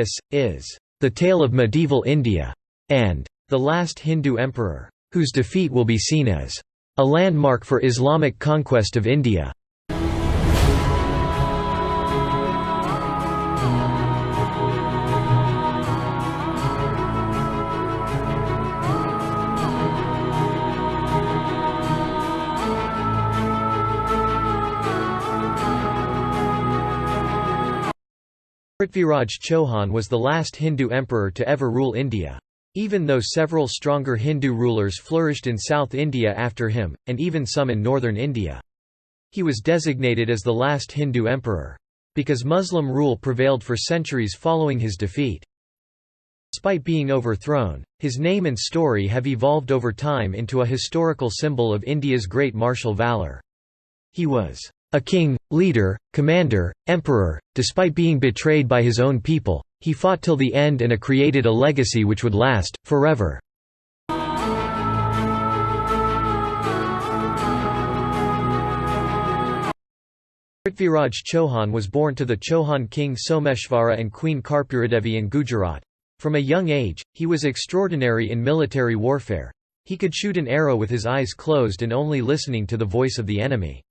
This is the tale of medieval India and the last Hindu emperor, whose defeat will be seen as a landmark for Islamic conquest of India. Prithviraj Chauhan was the last Hindu emperor to ever rule India. Even though several stronger Hindu rulers flourished in South India after him, and even some in northern India. He was designated as the last Hindu emperor, because Muslim rule prevailed for centuries following his defeat. Despite being overthrown, his name and story have evolved over time into a historical symbol of India's great martial valour. He was a king, leader, commander, emperor. Despite being betrayed by his own people, he fought till the end and created a legacy which would last forever. Prithviraj Chauhan was born to the Chauhan king Someshvara and queen Karpuradevi in Gujarat. From a young age, he was extraordinary in military warfare. He could shoot an arrow with his eyes closed and only listening to the voice of the enemy.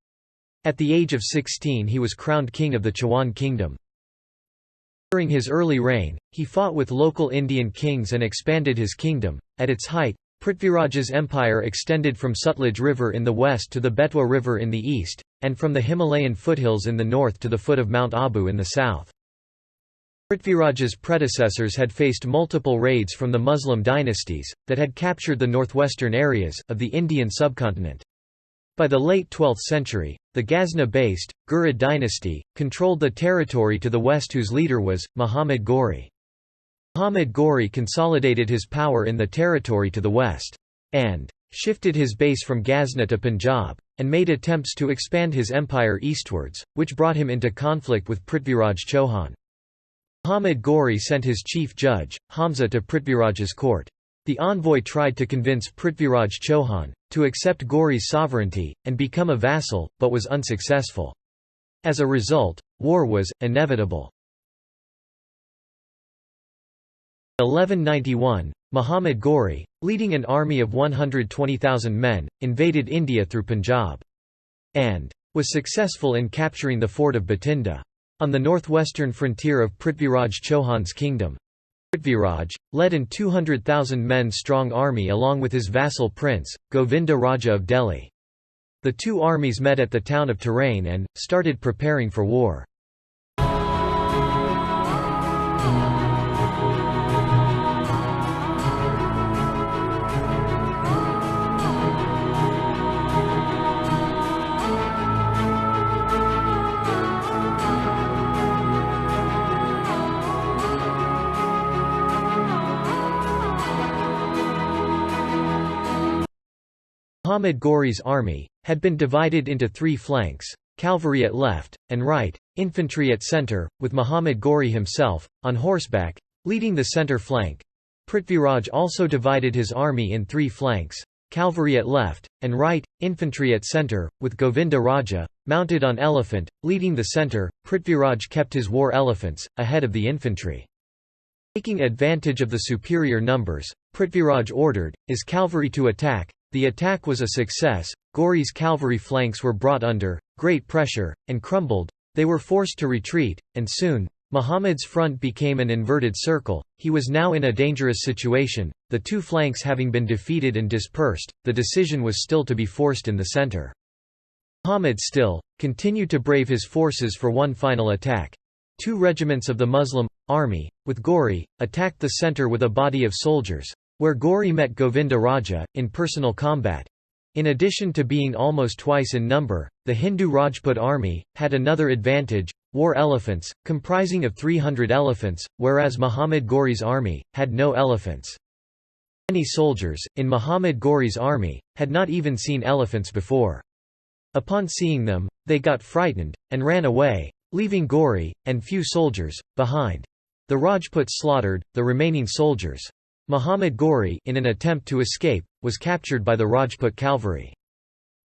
At the age of 16 he was crowned king of the Chauhan kingdom. During his early reign, he fought with local Indian kings and expanded his kingdom. At its height, Prithviraj's empire extended from Sutlej River in the west to the Betwa River in the east, and from the Himalayan foothills in the north to the foot of Mount Abu in the south. Prithviraj's predecessors had faced multiple raids from the Muslim dynasties, that had captured the northwestern areas of the Indian subcontinent. By the late 12th century, the Ghazna-based, Ghurid dynasty, controlled the territory to the west whose leader was, Muhammad Ghori. Muhammad Ghori consolidated his power in the territory to the west, and shifted his base from Ghazna to Punjab, and made attempts to expand his empire eastwards, which brought him into conflict with Prithviraj Chauhan. Muhammad Ghori sent his chief judge, Hamza to Prithviraj's court. The envoy tried to convince Prithviraj Chauhan to accept Ghori's sovereignty, and become a vassal, but was unsuccessful. As a result, war was inevitable. In 1191, Muhammad Ghori, leading an army of 120,000 men, invaded India through Punjab, and was successful in capturing the fort of Bathinda, on the northwestern frontier of Prithviraj Chauhan's kingdom. Prithviraj led an 200,000 men strong army along with his vassal prince, Govinda Raja of Delhi. The two armies met at the town of Tarain and started preparing for war. Muhammad Ghori's army had been divided into three flanks: cavalry at left and right, infantry at center, with Muhammad Ghori himself, on horseback, leading the center flank. Prithviraj also divided his army in three flanks: cavalry at left and right, infantry at center, with Govinda Raja, mounted on elephant, leading the center. Prithviraj kept his war elephants ahead of the infantry. Taking advantage of the superior numbers, Prithviraj ordered his cavalry to attack. The attack was a success. Ghori's cavalry flanks were brought under great pressure, and crumbled. They were forced to retreat, and soon, Muhammad's front became an inverted circle. He was now in a dangerous situation. The two flanks having been defeated and dispersed, the decision was still to be forced in the center. Muhammad still continued to brave his forces for one final attack. Two regiments of the Muslim army, with Ghori, attacked the center with a body of soldiers, where Ghori met Govinda Raja, in personal combat. In addition to being almost twice in number, the Hindu Rajput army had another advantage: war elephants, comprising of 300 elephants, whereas Muhammad Ghori's army had no elephants. Many soldiers, in Muhammad Ghori's army, had not even seen elephants before. Upon seeing them, they got frightened, and ran away, leaving Ghori, and few soldiers, behind. The Rajputs slaughtered the remaining soldiers. Muhammad Ghori, in an attempt to escape, was captured by the Rajput cavalry.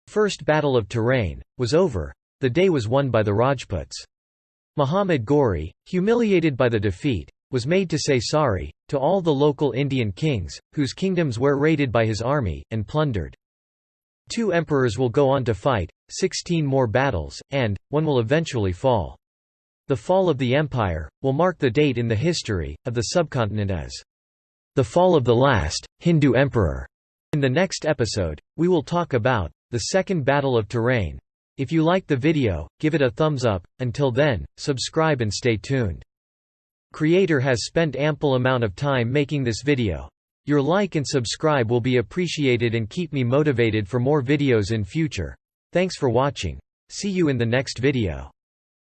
The First Battle of Tarain was over. The day was won by the Rajputs. Muhammad Ghori, humiliated by the defeat, was made to say sorry to all the local Indian kings, whose kingdoms were raided by his army, and plundered. 2 emperors will go on to fight, 16 more battles, and one will eventually fall. The fall of the empire will mark the date in the history of the subcontinent as the fall of the last Hindu emperor. In the next episode, we will talk about the Second Battle of Tarain. If you like the video, give it a thumbs up. Until then, subscribe and stay tuned. Creator has spent ample amount of time making this video. Your like and subscribe will be appreciated and keep me motivated for more videos in future. Thanks for watching. See you in the next video.